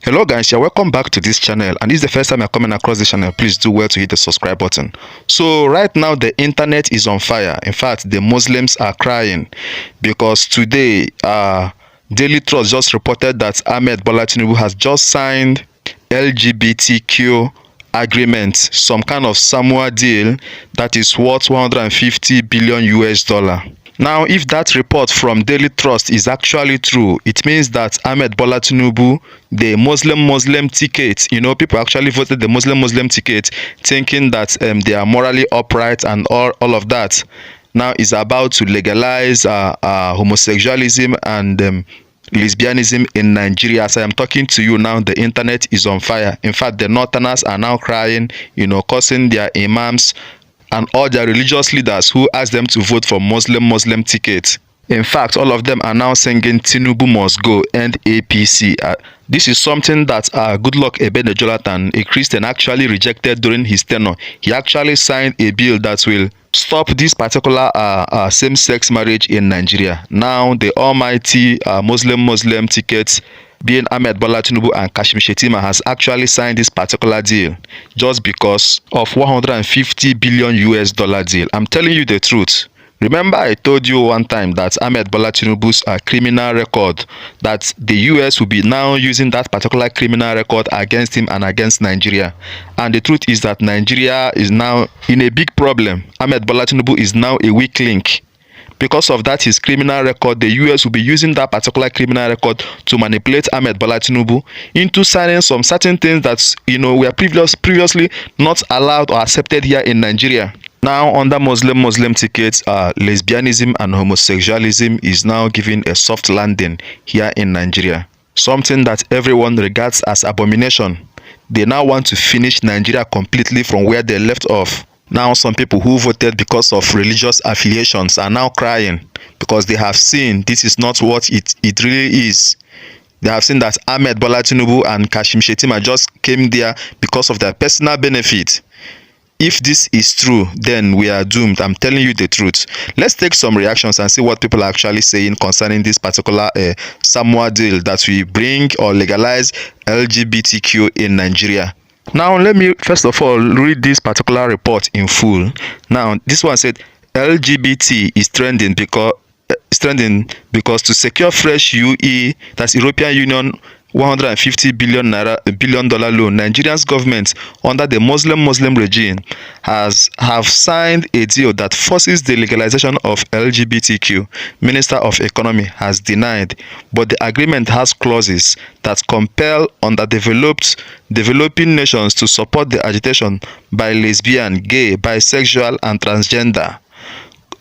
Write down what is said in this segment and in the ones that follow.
Hello guys, you're welcome back to this channel, and this is the first time you're coming across this channel. Please do well to hit the subscribe button. So right now the internet is on fire. In fact, the Muslims are crying because today Daily Trust just reported that Ahmed Bola Tinubu has just signed LGBTQ agreement, some kind of Samoa deal that is worth 150 billion US dollar. Now, if that report from Daily Trust is actually true, it means that Ahmed Bola Tinubu, the Muslim ticket, people actually voted the Muslim ticket, thinking that they are morally upright and all of that. Now is about to legalize homosexualism and lesbianism in Nigeria. As I am talking to you now, the internet is on fire. In fact, the Northerners are now crying, cursing their imams and all their religious leaders who asked them to vote for Muslim tickets. In fact, all of them are now singing Tinubu must go, end APC. This is something that Goodluck Ebele Jonathan, a Christian, actually rejected during his tenure. He actually signed a bill that will stop this particular same-sex marriage in Nigeria. Now, the almighty Muslim tickets being Ahmed Bola Tinubu and Shettima has actually signed this particular deal just because of 150 billion US dollar deal. I'm telling you the truth. Remember, I told you one time that Ahmed Bola Tinubu's criminal record, that the US will be now using that particular criminal record against him and against Nigeria. And the truth is that Nigeria is now in a big problem. Ahmed Bola Tinubu is now a weak link. Because of that, his criminal record, the US will be using that particular criminal record to manipulate Ahmed Bola Tinubu into signing some certain things that were previously not allowed or accepted here in Nigeria. Now, under Muslim tickets, lesbianism and homosexualism is now given a soft landing here in Nigeria. Something that everyone regards as abomination. They now want to finish Nigeria completely from where they left off. Now, some people who voted because of religious affiliations are now crying because they have seen this is not what it really is. They have seen that Ahmed Bola Tinubu and Shettima just came there because of their personal benefit. If this is true, then we are doomed. I'm telling you the truth. Let's take some reactions and see what people are actually saying concerning this particular Samoa deal that we bring or legalize LGBTQ in Nigeria. Now, let me first of all read this particular report in full. Now, this one said LGBT is trending because to secure fresh UE, that's European Union, 150 billion dollar loan, Nigeria's government under the Muslim regime have signed a deal that forces the legalization of LGBTQ. Minister of Economy has denied, but the agreement has clauses that compel developing nations to support the agitation by lesbian, gay, bisexual, and transgender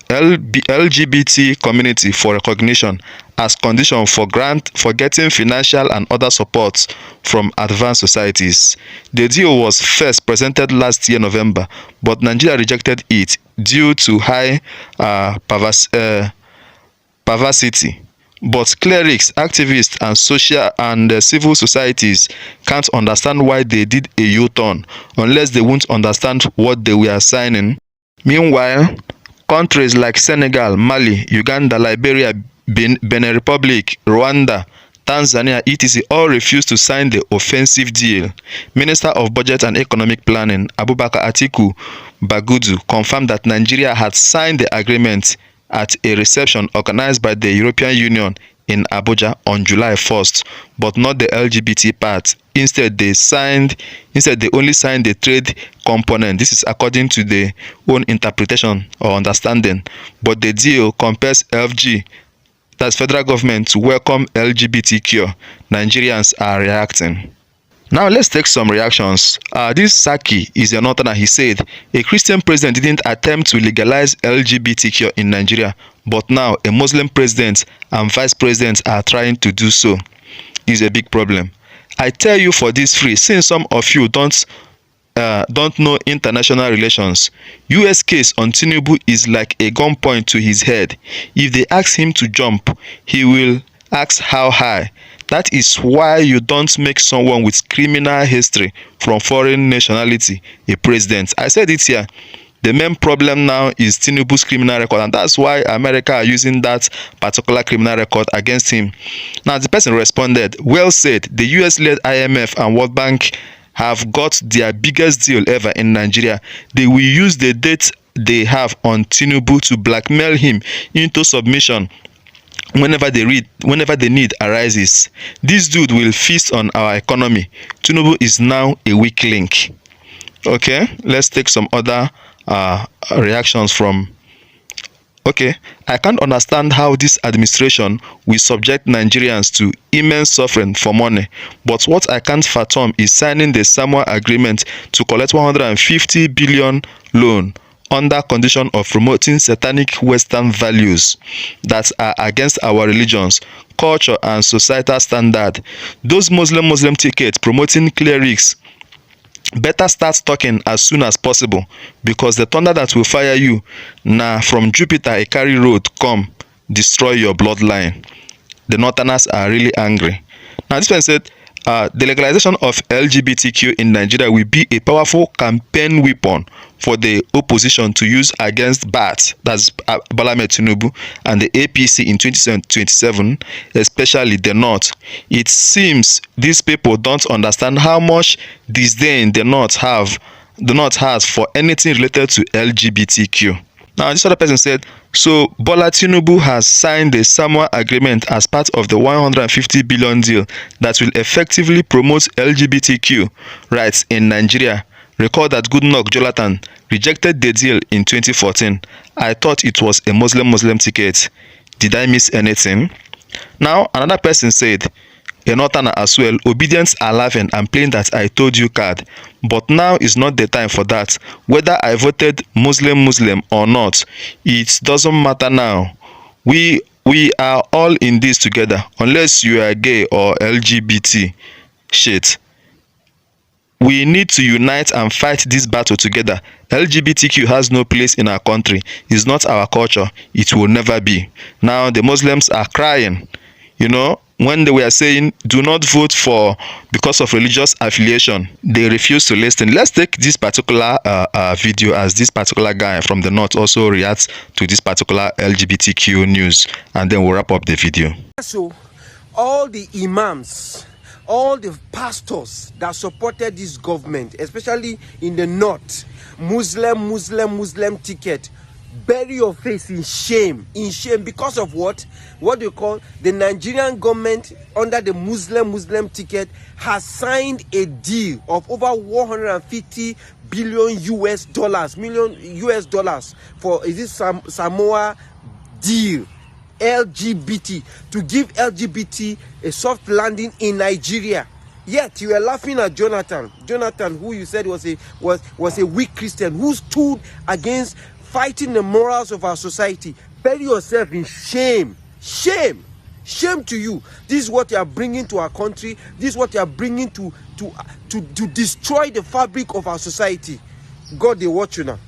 LGBT community for recognition as condition for getting financial and other support from advanced societies. The deal was first presented last year November, but Nigeria rejected it due to high perversity. But clerics, activists, and social and civil societies can't understand why they did a U-turn unless they won't understand what they were signing. Meanwhile, countries like Senegal, Mali, Uganda, Liberia, Benin Republic, Rwanda, Tanzania, etc. all refused to sign the offensive deal. Minister of Budget and Economic Planning, Abubakar Atiku Bagudu, confirmed that Nigeria had signed the agreement at a reception organized by the European Union in Abuja on July 1st, but not the LGBT part. Instead, they only signed the trade component. This is according to their own interpretation or understanding. But the deal compels FG, that's federal government, to welcome LGBTQ. Nigerians are reacting. Now let's take some reactions. This Saki is a northerner. He said a Christian president didn't attempt to legalize LGBTQ in Nigeria, but now a Muslim president and vice president are trying to do so. This is a big problem. I tell you for this free, since some of you don't know international relations, US case on Tinubu is like a gunpoint to his head. If they ask him to jump, he will ask how high. That is why you don't make someone with criminal history from foreign nationality a president. I said it here. The main problem now is Tinubu's criminal record, and that's why America are using that particular criminal record against him. Now, the person responded, well said, the US-led IMF and World Bank have got their biggest deal ever in Nigeria. They will use the date they have on Tinubu to blackmail him into submission whenever the need arises. This dude will feast on our economy. Tinubu is now a weak link. Okay, let's take some other reactions from. Okay, I can't understand how this administration will subject Nigerians to immense suffering for money, but what I can't fathom is signing the Samoa Agreement to collect 150 billion loan under condition of promoting satanic Western values that are against our religions, culture and societal standard. Those Muslim tickets promoting clerics better start talking as soon as possible, because the thunder that will fire you na from Jupiter a carry road come destroy your bloodline. The Northerners are really angry. Now this one said, the legalization of LGBTQ in Nigeria will be a powerful campaign weapon for the opposition to use against BAT, that's Bola Ahmed Tinubu, and the APC in 2027, especially the North. It seems these people don't understand how much disdain the North has for anything related to LGBTQ. Now, this other person said, so Bola Tinubu has signed the Samoa Agreement as part of the 150 billion deal that will effectively promote LGBTQ rights in Nigeria. Recall that Goodluck Jonathan rejected the deal in 2014. I thought it was a Muslim ticket. Did I miss anything? Now, another person said, a Northerner as well, obedience are laughing and playing that I told you card. But now is not the time for that. Whether I voted Muslim or not, it doesn't matter now. We are all in this together, unless you are gay or LGBT shit. We need to unite and fight this battle together. LGBTQ has no place in our country. It's not our culture. It will never be. Now the Muslims are crying, you know, when they were saying do not vote for because of religious affiliation. They refuse to listen. Let's take this particular video as this particular guy from the North also reacts to this particular LGBTQ news, and then we'll wrap up the video. So all the imams, all the pastors that supported this government, especially in the North, Muslim ticket, bury your face in shame because of what they call the Nigerian government under the Muslim ticket has signed a deal of over 150 billion US dollars for this Samoa deal, LGBT, to give LGBT a soft landing in Nigeria. Yet you were laughing at Jonathan, who you said was a weak Christian, who stood against fighting the morals of our society. Bury yourself in shame. Shame to you. This is what you are bringing to our country. This is what you are bringing to destroy the fabric of our society. God, they watch you now.